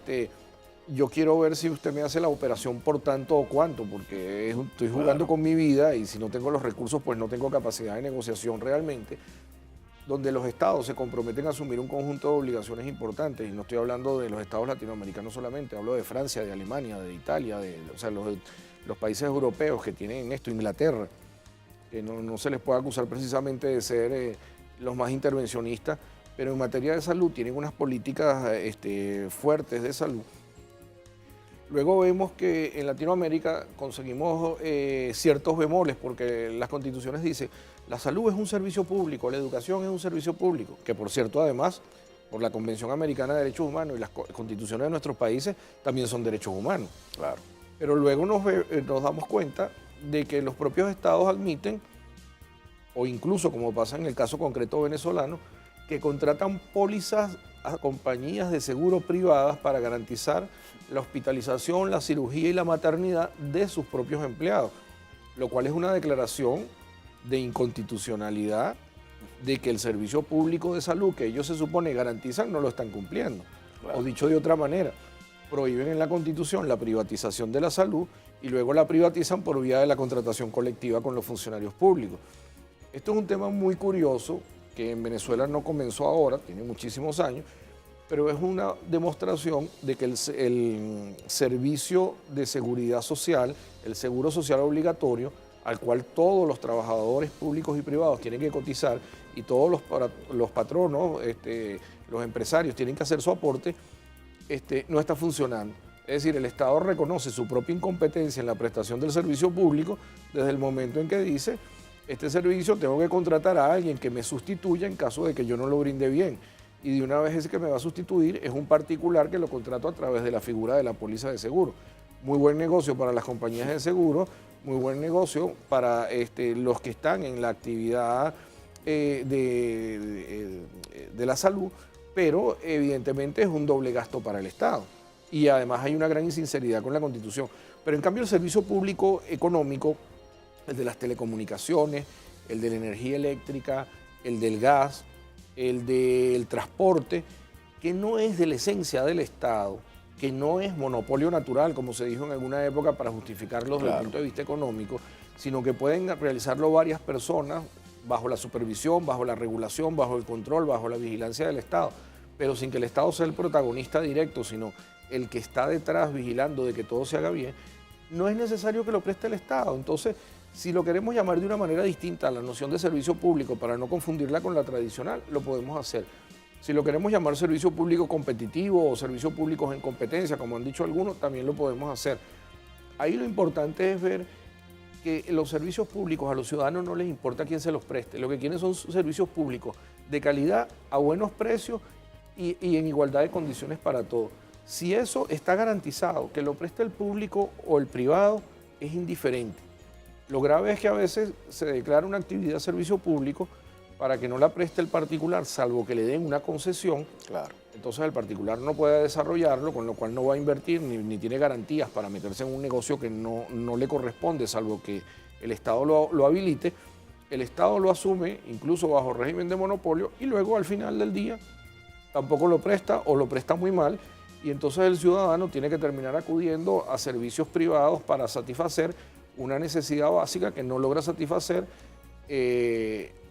yo quiero ver si usted me hace la operación por tanto o cuánto, porque estoy jugando con mi vida y si no tengo los recursos, pues no tengo capacidad de negociación realmente, donde los estados se comprometen a asumir un conjunto de obligaciones importantes, y no estoy hablando de los estados latinoamericanos solamente, hablo de Francia, de Alemania, de Italia, o sea, los países europeos que tienen esto, Inglaterra, que no se les puede acusar precisamente de ser los más intervencionistas, pero en materia de salud tienen unas políticas fuertes de salud. Luego vemos que en Latinoamérica conseguimos ciertos bemoles, porque las constituciones dicen la salud es un servicio público, la educación es un servicio público, que por cierto además por la Convención Americana de Derechos Humanos y las constituciones de nuestros países también son derechos humanos. Claro. Pero luego nos damos cuenta de que los propios estados admiten, o incluso como pasa en el caso concreto venezolano, que contratan pólizas a compañías de seguro privadas para garantizar la hospitalización, la cirugía y la maternidad de sus propios empleados, lo cual es una declaración de inconstitucionalidad de que el servicio público de salud que ellos se supone garantizan no lo están cumpliendo. Claro. O dicho de otra manera, prohíben en la Constitución la privatización de la salud y luego la privatizan por vía de la contratación colectiva con los funcionarios públicos. Esto es un tema muy curioso que en Venezuela no comenzó ahora, tiene muchísimos años, pero es una demostración de que el servicio de seguridad social, el seguro social obligatorio, al cual todos los trabajadores públicos y privados tienen que cotizar y todos los patronos, los empresarios tienen que hacer su aporte, no está funcionando. Es decir, el Estado reconoce su propia incompetencia en la prestación del servicio público desde el momento en que dice, este servicio tengo que contratar a alguien que me sustituya en caso de que yo no lo brinde bien. Y de una vez ese que me va a sustituir es un particular que lo contrato a través de la figura de la póliza de seguro. Muy buen negocio para las compañías de seguro, muy buen negocio para los que están en la actividad de la salud, pero evidentemente es un doble gasto para el Estado. Y además hay una gran insinceridad con la Constitución. Pero en cambio el servicio público económico, el de las telecomunicaciones, el de la energía eléctrica, el del gas, el del transporte, que no es de la esencia del Estado, que no es monopolio natural, como se dijo en alguna época, para justificarlo desde el punto de vista económico, sino que pueden realizarlo varias personas bajo la supervisión, bajo la regulación, bajo el control, bajo la vigilancia del Estado, pero sin que el Estado sea el protagonista directo, sino el que está detrás vigilando de que todo se haga bien. No es necesario que lo preste el Estado. Entonces, si lo queremos llamar de una manera distinta a la noción de servicio público para no confundirla con la tradicional, lo podemos hacer. Si lo queremos llamar servicio público competitivo o servicios públicos en competencia, como han dicho algunos, también lo podemos hacer. Ahí lo importante es ver que los servicios públicos a los ciudadanos no les importa quién se los preste. Lo que quieren son servicios públicos de calidad, a buenos precios y en igualdad de condiciones para todos. Si eso está garantizado, que lo preste el público o el privado, es indiferente. Lo grave es que a veces se declara una actividad de servicio público para que no la preste el particular, salvo que le den una concesión. Claro. Entonces el particular no puede desarrollarlo, con lo cual no va a invertir ni tiene garantías para meterse en un negocio que no le corresponde, salvo que el Estado lo habilite. El Estado lo asume, incluso bajo régimen de monopolio, y luego al final del día tampoco lo presta o lo presta muy mal, y entonces el ciudadano tiene que terminar acudiendo a servicios privados para satisfacer una necesidad básica que no logra satisfacer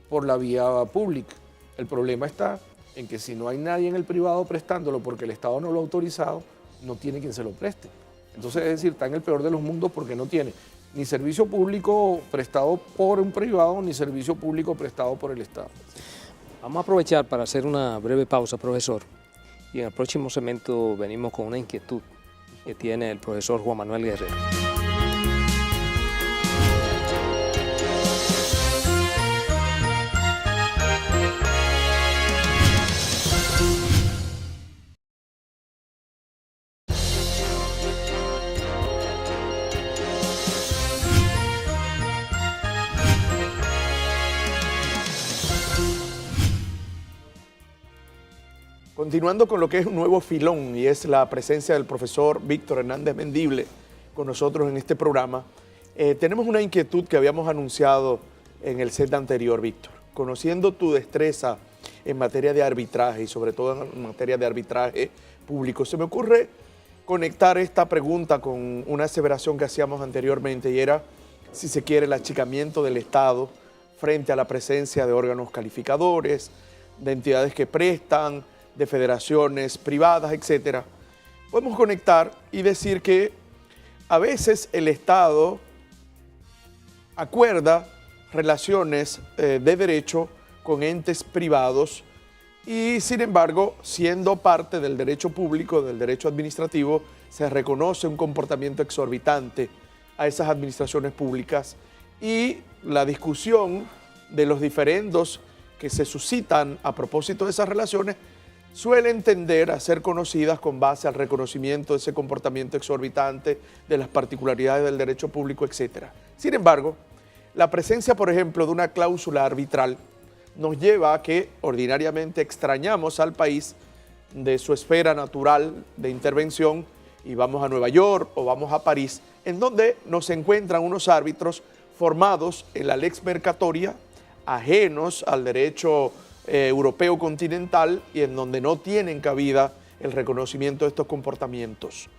por la vía pública. El problema está en que si no hay nadie en el privado prestándolo porque el Estado no lo ha autorizado, no tiene quien se lo preste. Entonces, es decir, está en el peor de los mundos porque no tiene ni servicio público prestado por un privado, ni servicio público prestado por el Estado. Vamos a aprovechar para hacer una breve pausa, profesor, y en el próximo segmento venimos con una inquietud que tiene el profesor Juan Manuel Guerrero. Continuando con lo que es un nuevo filón y es la presencia del profesor Víctor Hernández Mendible con nosotros en este programa, tenemos una inquietud que habíamos anunciado en el set anterior, Víctor. Conociendo tu destreza en materia de arbitraje y sobre todo en materia de arbitraje público, se me ocurre conectar esta pregunta con una aseveración que hacíamos anteriormente y era, si se quiere, el achicamiento del Estado frente a la presencia de órganos calificadores, de entidades que prestan, de federaciones privadas, etcétera. Podemos conectar y decir que a veces el Estado acuerda relaciones de derecho con entes privados y, sin embargo, siendo parte del derecho público, del derecho administrativo, se reconoce un comportamiento exorbitante a esas administraciones públicas y la discusión de los diferendos que se suscitan a propósito de esas relaciones suelen tender a ser conocidas con base al reconocimiento de ese comportamiento exorbitante, de las particularidades del derecho público, etc. Sin embargo, la presencia, por ejemplo, de una cláusula arbitral nos lleva a que ordinariamente extrañamos al país de su esfera natural de intervención y vamos a Nueva York o vamos a París, en donde nos encuentran unos árbitros formados en la lex mercatoria, ajenos al derecho europeo continental y en donde no tienen cabida el reconocimiento de estos comportamientos.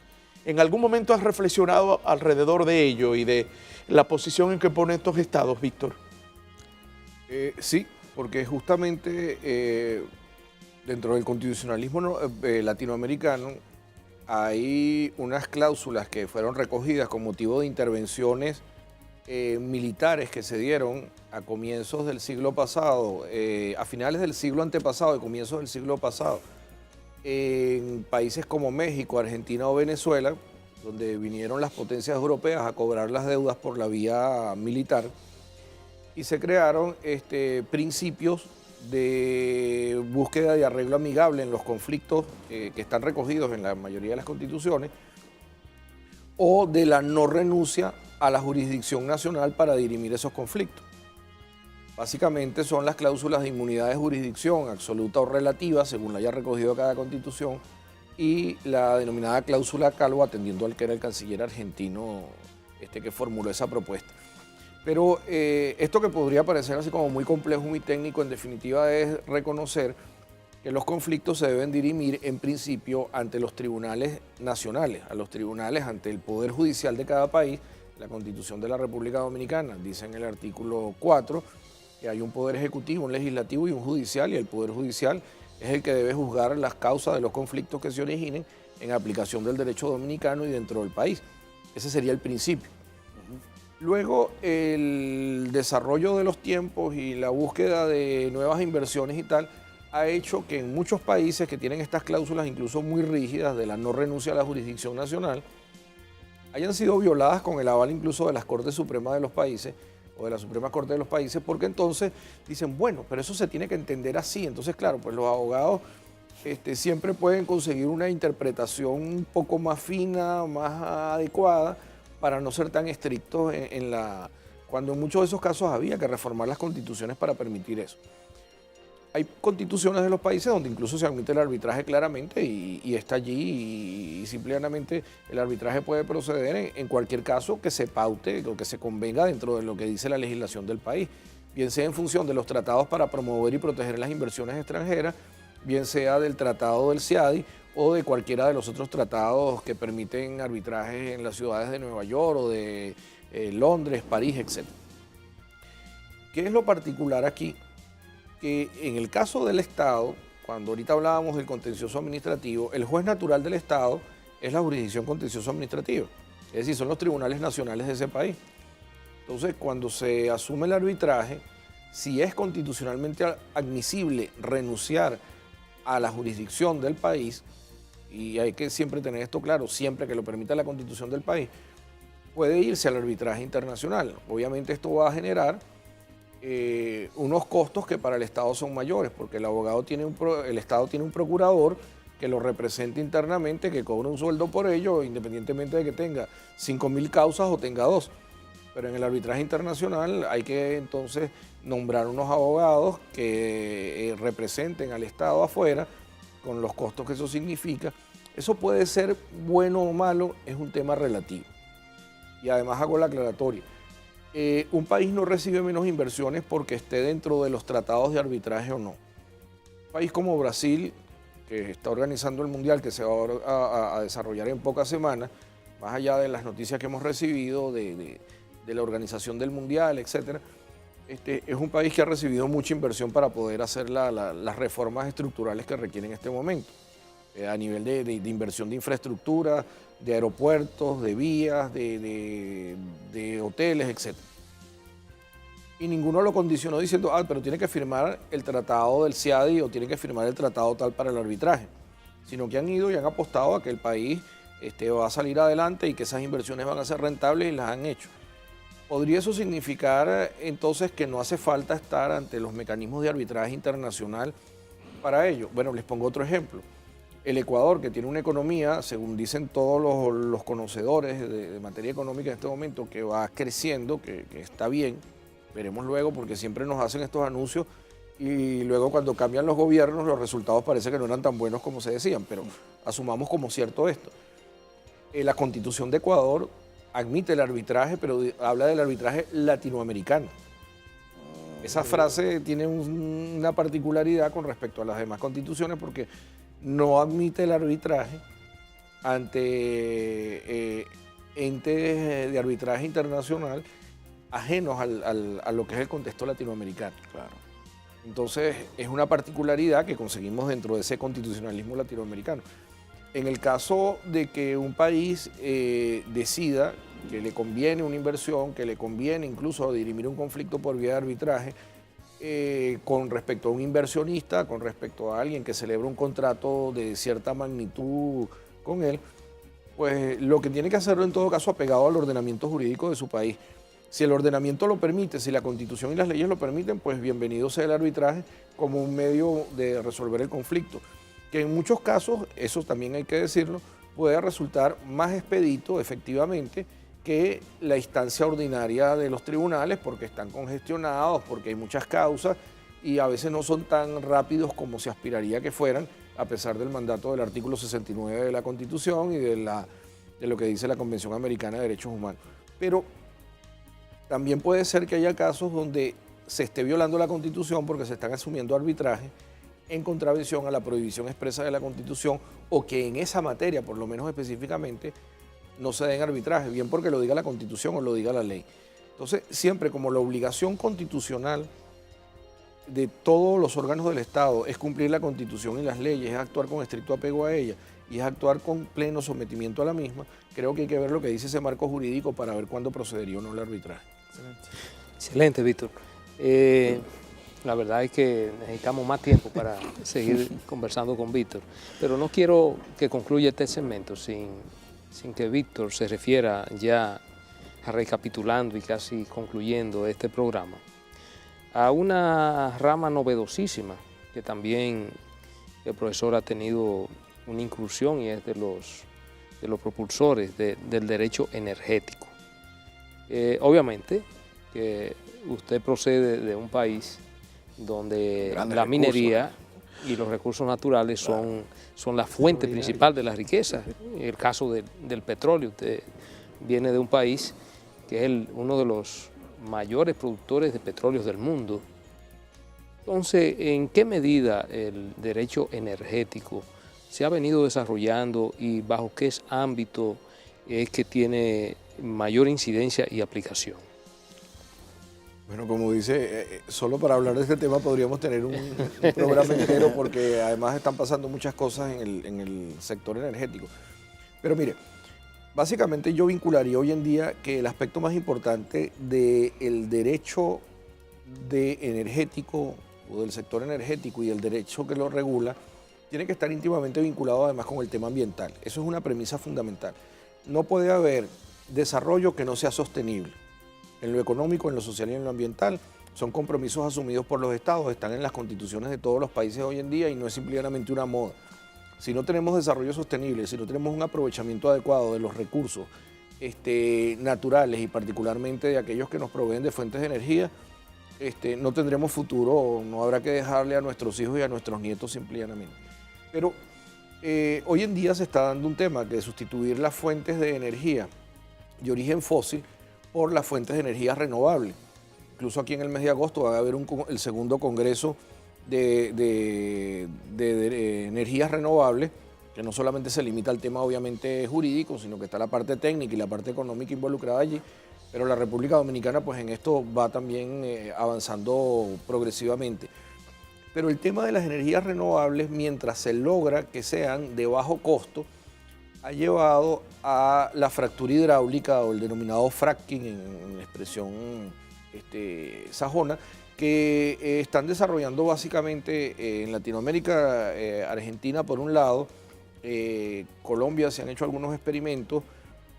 ¿En algún momento has reflexionado alrededor de ello y de la posición en que ponen estos estados, Víctor? Sí, porque justamente dentro del constitucionalismo latinoamericano hay unas cláusulas que fueron recogidas con motivo de intervenciones militares que se dieron a comienzos del siglo pasado, a finales del siglo antepasado y comienzos del siglo pasado, en países como México, Argentina o Venezuela, donde vinieron las potencias europeas a cobrar las deudas por la vía militar, y se crearon principios de búsqueda de arreglo amigable en los conflictos que están recogidos en la mayoría de las constituciones, o de la no renuncia a la jurisdicción nacional para dirimir esos conflictos. Básicamente son las cláusulas de inmunidad de jurisdicción absoluta o relativa, según la haya recogido cada constitución, y la denominada cláusula Calvo, atendiendo al que era el canciller argentino que formuló esa propuesta. Pero esto que podría parecer así como muy complejo, muy técnico, en definitiva es reconocer que los conflictos se deben dirimir en principio ante los tribunales nacionales, a los tribunales ante el Poder Judicial de cada país. La Constitución de la República Dominicana dice en el artículo 4 que hay un Poder Ejecutivo, un Legislativo y un Judicial, y el Poder Judicial es el que debe juzgar las causas de los conflictos que se originen en aplicación del derecho dominicano y dentro del país. Ese sería el principio. Luego, el desarrollo de los tiempos y la búsqueda de nuevas inversiones y tal ha hecho que en muchos países que tienen estas cláusulas incluso muy rígidas de la no renuncia a la jurisdicción nacional, hayan sido violadas con el aval incluso de las Cortes Supremas de los países o de la Suprema Corte de los países, porque entonces dicen, bueno, pero eso se tiene que entender así. Entonces, claro, pues los abogados siempre pueden conseguir una interpretación un poco más fina, más adecuada, para no ser tan estrictos cuando en muchos de esos casos había que reformar las constituciones para permitir eso. Hay constituciones de los países donde incluso se admite el arbitraje claramente y está allí y simplemente el arbitraje puede proceder en cualquier caso que se paute o que se convenga dentro de lo que dice la legislación del país, bien sea en función de los tratados para promover y proteger las inversiones extranjeras, bien sea del tratado del CIADI o de cualquiera de los otros tratados que permiten arbitrajes en las ciudades de Nueva York o de Londres, París, etc. ¿Qué es lo particular aquí? Que en el caso del Estado, cuando ahorita hablábamos del contencioso administrativo, el juez natural del Estado es la jurisdicción contencioso administrativa, es decir, son los tribunales nacionales de ese país. Entonces, cuando se asume el arbitraje, si es constitucionalmente admisible renunciar a la jurisdicción del país, y hay que siempre tener esto claro, siempre que lo permita la Constitución del país, puede irse al arbitraje internacional. Obviamente esto va a generar unos costos que para el Estado son mayores, porque el Estado tiene un procurador que lo representa internamente, que cobra un sueldo por ello, independientemente de que tenga 5.000 causas o tenga 2. Pero en el arbitraje internacional hay que entonces nombrar unos abogados que representen al Estado afuera, con los costos que eso significa. Eso puede ser bueno o malo, es un tema relativo. Y además hago la aclaratoria. Un país no recibe menos inversiones porque esté dentro de los tratados de arbitraje o no. Un país como Brasil, que está organizando el Mundial, que se va a desarrollar en pocas semanas, más allá de las noticias que hemos recibido de la organización del Mundial, etc., es un país que ha recibido mucha inversión para poder hacer las reformas estructurales que requiere en este momento, a nivel de inversión de infraestructura, de aeropuertos, de vías, de hoteles, etc. Y ninguno lo condicionó diciendo, pero tiene que firmar el tratado del CIADI o tiene que firmar el tratado tal para el arbitraje, sino que han ido y han apostado a que el país va a salir adelante y que esas inversiones van a ser rentables y las han hecho. ¿Podría eso significar entonces que no hace falta estar ante los mecanismos de arbitraje internacional para ello? Bueno, les pongo otro ejemplo. El Ecuador, que tiene una economía, según dicen todos los conocedores de materia económica en este momento, que va creciendo, que está bien, veremos luego porque siempre nos hacen estos anuncios y luego cuando cambian los gobiernos los resultados parece que no eran tan buenos como se decían, pero asumamos como cierto esto. La Constitución de Ecuador admite el arbitraje, pero habla del arbitraje latinoamericano. Esa frase tiene una particularidad con respecto a las demás constituciones porque no admite el arbitraje ante entes de arbitraje internacional ajenos a lo que es el contexto latinoamericano. Claro. Entonces, es una particularidad que conseguimos dentro de ese constitucionalismo latinoamericano. En el caso de que un país decida que le conviene una inversión, que le conviene incluso dirimir un conflicto por vía de arbitraje, con respecto a un inversionista, con respecto a alguien que celebra un contrato de cierta magnitud con él, pues lo que tiene que hacerlo en todo caso apegado al ordenamiento jurídico de su país. Si el ordenamiento lo permite, si la Constitución y las leyes lo permiten, pues bienvenido sea el arbitraje como un medio de resolver el conflicto, que en muchos casos, eso también hay que decirlo, puede resultar más expedito efectivamente que la instancia ordinaria de los tribunales porque están congestionados, porque hay muchas causas y a veces no son tan rápidos como se aspiraría que fueran, a pesar del mandato del artículo 69 de la Constitución y de lo que dice la Convención Americana de Derechos Humanos. Pero también puede ser que haya casos donde se esté violando la Constitución porque se están asumiendo arbitrajes en contravención a la prohibición expresa de la Constitución o que en esa materia, por lo menos específicamente, no se den arbitrajes, bien porque lo diga la Constitución o lo diga la ley. Entonces, siempre como la obligación constitucional de todos los órganos del Estado es cumplir la Constitución y las leyes, es actuar con estricto apego a ella y es actuar con pleno sometimiento a la misma, creo que hay que ver lo que dice ese marco jurídico para ver cuándo procedería o no el arbitraje. Excelente, Víctor. La verdad es que necesitamos más tiempo para seguir conversando con Víctor, pero no quiero que concluya este segmento sin que Víctor se refiera ya recapitulando y casi concluyendo este programa a una rama novedosísima que también el profesor ha tenido una incursión y es de los propulsores del derecho energético. Obviamente que usted procede de un país donde la minería y los recursos naturales son la fuente principal de la riqueza. En el caso del petróleo, usted viene de un país que es uno de los mayores productores de petróleo del mundo. Entonces, ¿en qué medida el derecho energético se ha venido desarrollando y bajo qué ámbito es que tiene mayor incidencia y aplicación? Bueno, como dice, solo para hablar de este tema podríamos tener un programa entero porque además están pasando muchas cosas en el sector energético. Pero mire, básicamente yo vincularía hoy en día que el aspecto más importante del derecho energético o del sector energético y el derecho que lo regula tiene que estar íntimamente vinculado además con el tema ambiental. Eso es una premisa fundamental. No puede haber desarrollo que no sea sostenible. En lo económico, en lo social y en lo ambiental, son compromisos asumidos por los estados, están en las constituciones de todos los países hoy en día y no es simplemente una moda. Si no tenemos desarrollo sostenible, si no tenemos un aprovechamiento adecuado de los recursos naturales y particularmente de aquellos que nos proveen de fuentes de energía, no tendremos futuro, no habrá que dejarle a nuestros hijos y a nuestros nietos simplemente. Pero hoy en día se está dando un tema de sustituir las fuentes de energía de origen fósil por las fuentes de energía renovables. Incluso aquí en el mes de agosto va a haber el segundo congreso de energías renovables, que no solamente se limita al tema obviamente jurídico, sino que está la parte técnica y la parte económica involucrada allí, pero la República Dominicana pues en esto va también avanzando progresivamente. Pero el tema de las energías renovables, mientras se logra que sean de bajo costo, ha llevado a la fractura hidráulica o el denominado fracking en la expresión sajona, que están desarrollando básicamente en Latinoamérica, Argentina por un lado, Colombia se han hecho algunos experimentos,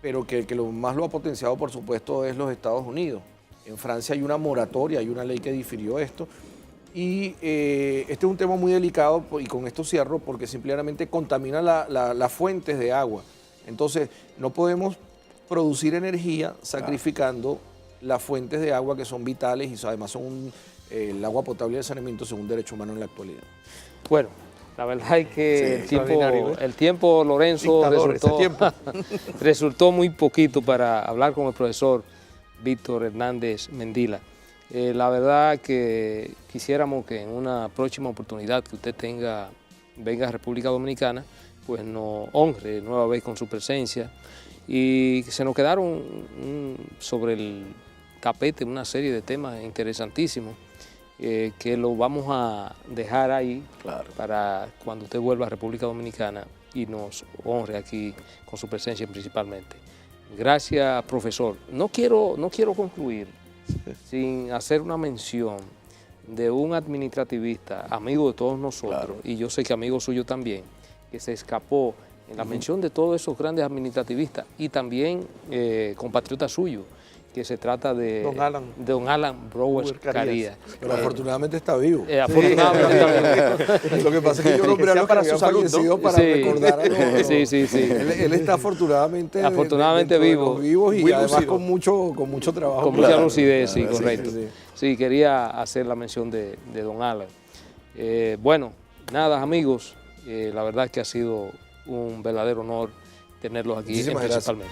pero que lo más lo ha potenciado por supuesto es los Estados Unidos. En Francia hay una moratoria, hay una ley que difirió esto. Y este es un tema muy delicado y con esto cierro porque simplemente contamina las fuentes de agua. Entonces no podemos producir energía sacrificando las fuentes de agua que son vitales y además son el agua potable y el saneamiento según derecho humano en la actualidad. Bueno, la verdad es que el tiempo, Lorenzo, resultó muy poquito para hablar con el profesor Víctor Hernández Mendila. La verdad que quisiéramos que en una próxima oportunidad que usted venga a República Dominicana, pues nos honre nueva vez con su presencia y se nos quedaron sobre el tapete una serie de temas interesantísimos que lo vamos a dejar ahí para cuando usted vuelva a República Dominicana y nos honre aquí con su presencia principalmente. Gracias, profesor. No quiero concluir sin hacer una mención de un administrativista, amigo de todos nosotros, y yo sé que amigo suyo también, que se escapó en la mención de todos esos grandes administrativistas y también compatriota suyo, que se trata de don Alan Brower Carías. Pero afortunadamente está vivo. Afortunadamente está vivo. Lo que pasa es que yo nombré a los que habían fallecido para recordar a los... Sí. Él está afortunadamente vivo. Vivos y además con mucho trabajo. Con mucha lucidez, sí, correcto. Sí, quería hacer la mención de don Alan. Bueno, nada, amigos, la verdad que ha sido un verdadero honor tenerlos aquí principalmente.